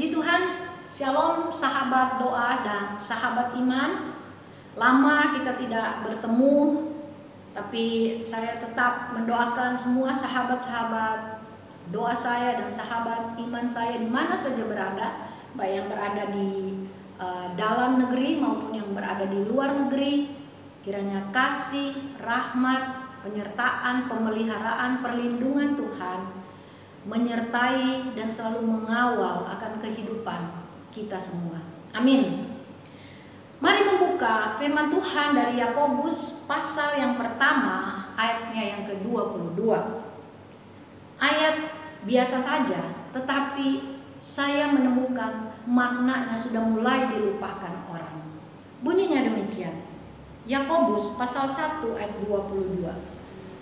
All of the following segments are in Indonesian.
Puji Tuhan, Shalom sahabat doa dan sahabat iman. Lama kita tidak bertemu, tapi saya tetap mendoakan semua sahabat-sahabat doa saya dan sahabat iman saya di mana saja berada, baik yang berada di dalam negeri maupun yang berada di luar negeri. Kiranya kasih, rahmat, penyertaan, pemeliharaan, perlindungan Tuhan menyertai dan selalu mengawal akan kehidupan kita semua. Amin. Mari membuka firman Tuhan dari Yakobus pasal yang pertama, ayatnya yang ke-22. Ayat biasa saja, tetapi saya menemukan maknanya sudah mulai dilupakan orang. Bunyinya demikian. Yakobus pasal 1 ayat 22.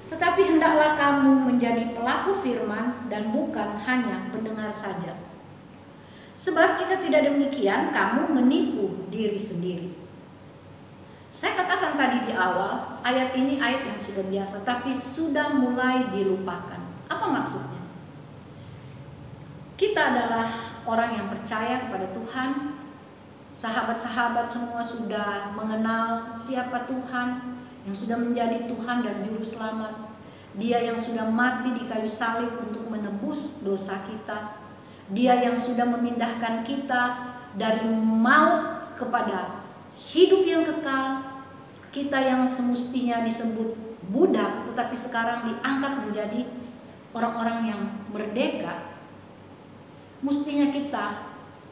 Tetapi hendaklah kamu menjadi pelaku firman dan bukan hanya pendengar saja. Sebab jika tidak demikian, kamu menipu diri sendiri. Saya katakan tadi di awal, ayat ini ayat yang sudah biasa, tapi sudah mulai dilupakan. Apa maksudnya? Kita adalah orang yang percaya kepada Tuhan. Sahabat-sahabat semua sudah mengenal siapa Tuhan, yang sudah menjadi Tuhan dan Juru Selamat. Dia yang sudah mati di kayu salib untuk menebus dosa kita. Dia yang sudah memindahkan kita dari maut kepada hidup yang kekal. Kita yang semestinya disebut budak, tetapi sekarang diangkat menjadi orang-orang yang merdeka. Mestinya kita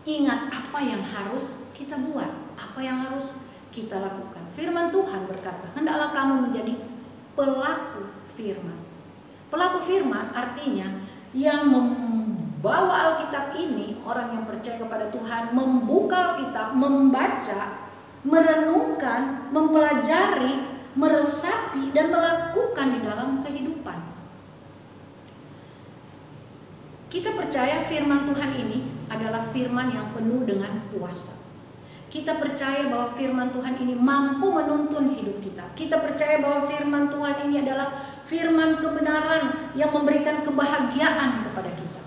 ingat apa yang harus kita buat, apa yang harus kita lakukan. Firman Tuhan berkata, hendaklah kamu menjadi pelaku firman. Pelaku firman artinya yang membawa Alkitab ini, orang yang percaya kepada Tuhan, membuka Alkitab, membaca, merenungkan, mempelajari, meresapi, dan melakukan di dalam kehidupan. Kita percaya firman Tuhan ini adalah firman yang penuh dengan kuasa. Kita percaya bahwa firman Tuhan ini mampu menuntun hidup kita. Kita percaya bahwa firman Tuhan ini adalah firman kebenaran yang memberikan kebahagiaan kepada kita.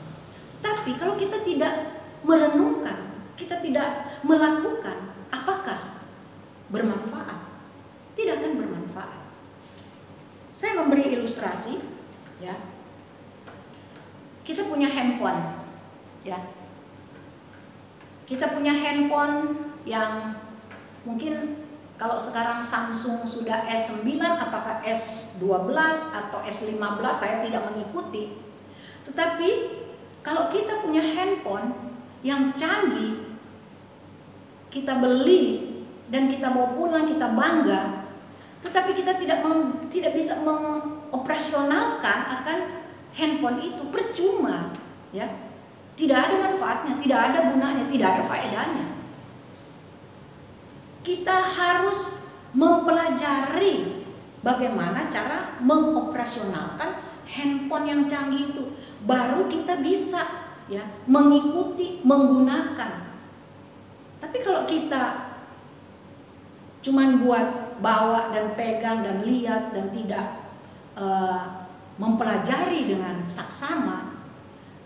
Tapi kalau kita tidak merenungkan, kita tidak melakukan, apakah bermanfaat? Tidak akan bermanfaat. Saya memberi ilustrasi, ya. Kita punya handphone, ya. Kita punya handphone yang mungkin kalau sekarang Samsung sudah S9, apakah S12 atau S15 saya tidak mengikuti. Tetapi kalau kita punya handphone yang canggih, kita beli dan kita bawa pulang, kita bangga, tetapi kita tidak bisa mengoperasionalkan akan handphone itu, percuma, ya. Tidak ada manfaatnya, tidak ada gunanya, tidak ada faedahnya. Kita harus mempelajari bagaimana cara mengoperasionalkan handphone yang canggih itu. Baru kita bisa, ya, mengikuti, menggunakan. Tapi kalau kita cuman buat bawa dan pegang dan lihat dan tidak mempelajari dengan saksama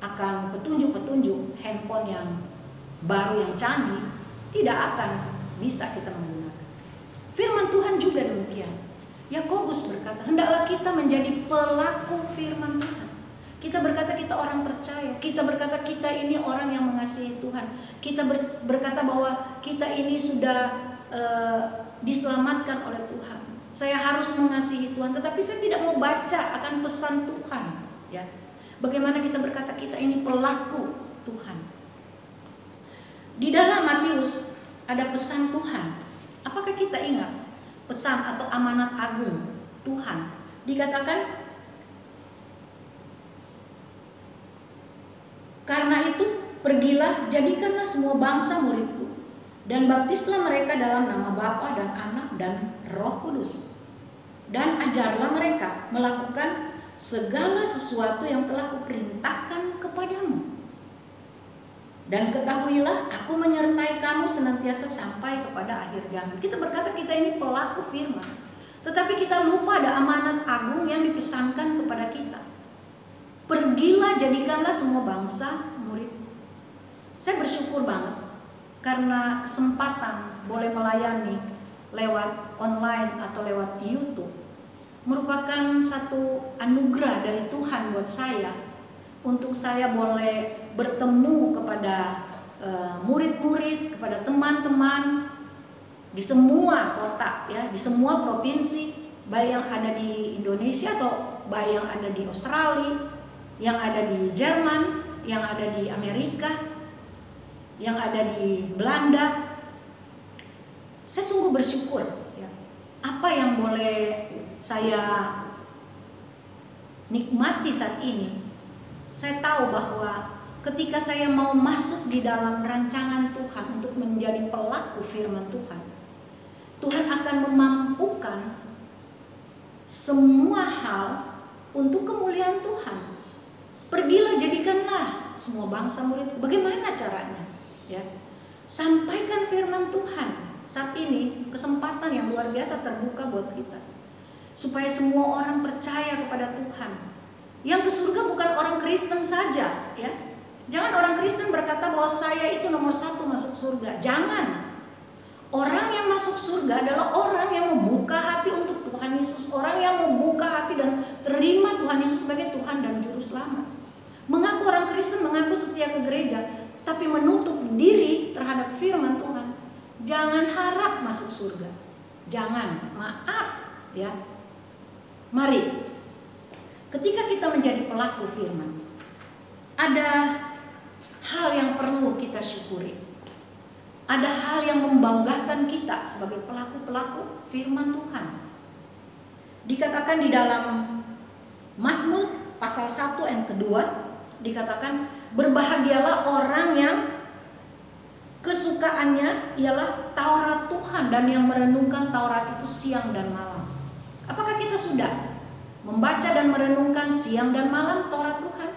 akan petunjuk-petunjuk handphone yang baru yang canggih, tidak akan bisa kita menggunakan. Firman Tuhan juga demikian. Yakobus berkata, hendaklah kita menjadi pelaku firman Tuhan. Kita berkata kita orang percaya, kita berkata kita ini orang yang mengasihi Tuhan. Kita berkata bahwa kita ini sudah diselamatkan oleh Tuhan. Saya harus mengasihi Tuhan, tetapi saya tidak mau baca akan pesan Tuhan, ya. Bagaimana kita berkata kita ini pelaku Tuhan? Di dalam Matius ada pesan Tuhan. Apakah kita ingat pesan atau amanat agung Tuhan? Dikatakan, karena itu pergilah, jadikanlah semua bangsa muridku, dan baptislah mereka dalam nama Bapa dan Anak dan Roh Kudus, dan ajarlah mereka melakukan segala sesuatu yang telah kuperintahkan kepadamu. Dan ketahuilah, aku menyertai kamu senantiasa sampai kepada akhir zaman. Kita berkata kita ini pelaku firman, tetapi kita lupa ada amanat agung yang dipesankan kepada kita. Pergilah, jadikanlah semua bangsa murid. Saya bersyukur banget karena kesempatan boleh melayani lewat online atau lewat YouTube merupakan satu anugerah dari Tuhan buat saya, untuk saya boleh bertemu kepada murid-murid, kepada teman-teman di semua kota ya, di semua provinsi, baik yang ada di Indonesia atau baik yang ada di Australia, yang ada di Jerman, yang ada di Amerika, yang ada di Belanda. Saya sungguh bersyukur ya. Apa yang boleh saya nikmati saat ini, saya tahu bahwa ketika saya mau masuk di dalam rancangan Tuhan untuk menjadi pelaku firman Tuhan, Tuhan akan memampukan semua hal untuk kemuliaan Tuhan. Pergilah, jadikanlah semua bangsa murid. Bagaimana caranya? Ya, sampaikan firman Tuhan. Saat ini kesempatan yang luar biasa terbuka buat kita, supaya semua orang percaya kepada Tuhan. Yang ke surga bukan orang Kristen saja, ya. Jangan orang Kristen berkata bahwa saya itu nomor 1 masuk surga. Jangan. Orang yang masuk surga adalah orang yang membuka hati untuk Tuhan Yesus, orang yang membuka hati dan terima Tuhan Yesus sebagai Tuhan dan Juru Selamat. Mengaku orang Kristen, mengaku setia ke gereja, tapi menutup diri terhadap firman Tuhan, jangan harap masuk surga. Jangan, maaf ya. Mari, ketika kita menjadi pelaku firman, ada hal yang perlu kita syukuri. Ada hal yang membanggakan kita sebagai pelaku-pelaku firman Tuhan. Dikatakan di dalam Mazmur pasal 1 ayat kedua, dikatakan berbahagialah orang yang kesukaannya ialah Taurat Tuhan dan yang merenungkan Taurat itu siang dan malam. Apakah kita sudah membaca dan merenungkan siang dan malam Taurat Tuhan?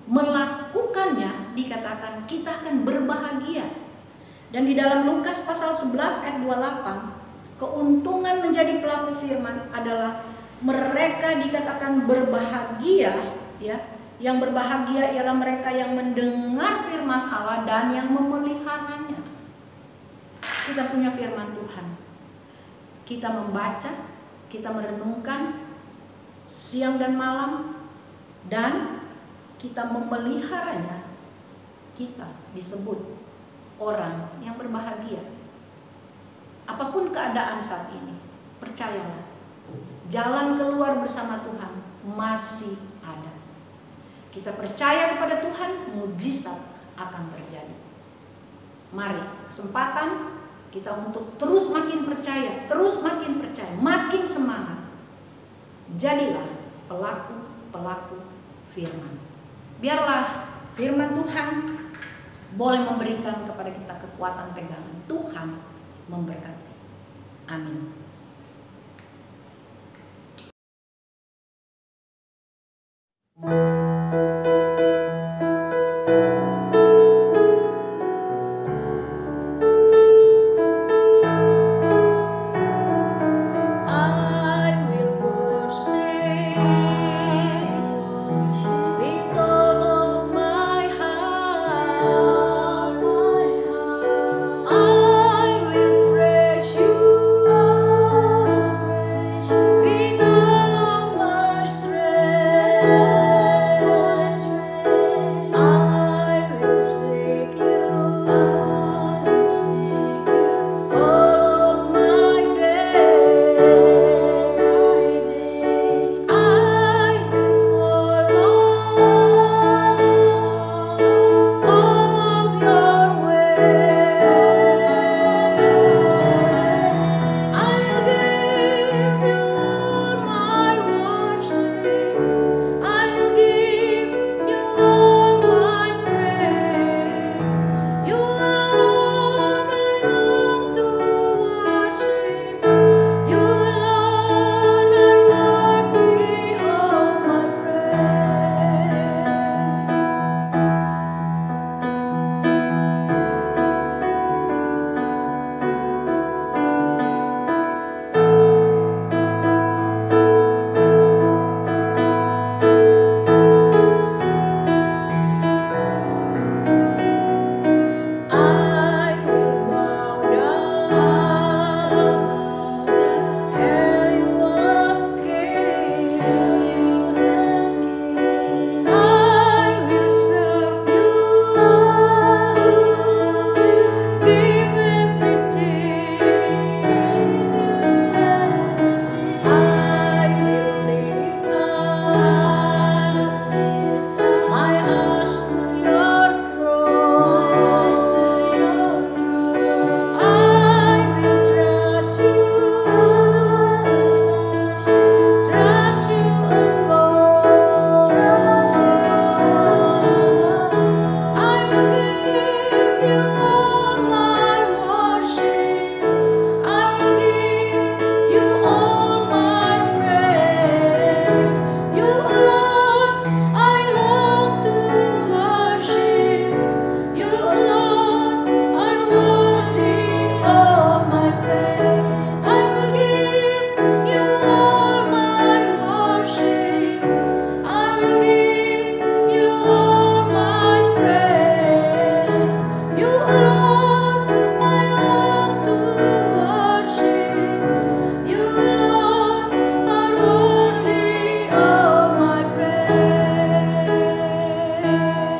Melakukannya, dikatakan kita akan berbahagia. Dan di dalam Lukas pasal 11 ayat 28, keuntungan menjadi pelaku firman adalah mereka dikatakan berbahagia ya. Yang berbahagia ialah mereka yang mendengar firman Allah dan yang memeliharanya. Kita punya firman Tuhan, kita membaca, kita merenungkan siang dan malam, dan kita memeliharanya. Kita disebut orang yang berbahagia. Apapun keadaan saat ini, percayalah, jalan keluar bersama Tuhan masih ada. Kita percaya kepada Tuhan, mujizat akan terjadi. Mari, kesempatan kita untuk terus makin percaya, makin semangat. Jadilah pelaku firman. Biarlah firman Tuhan boleh memberikan kepada kita kekuatan pegangan. Tuhan memberkati. Amin. I will praise you.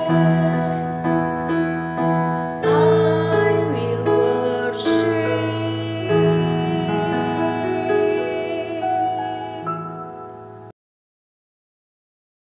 Yesus.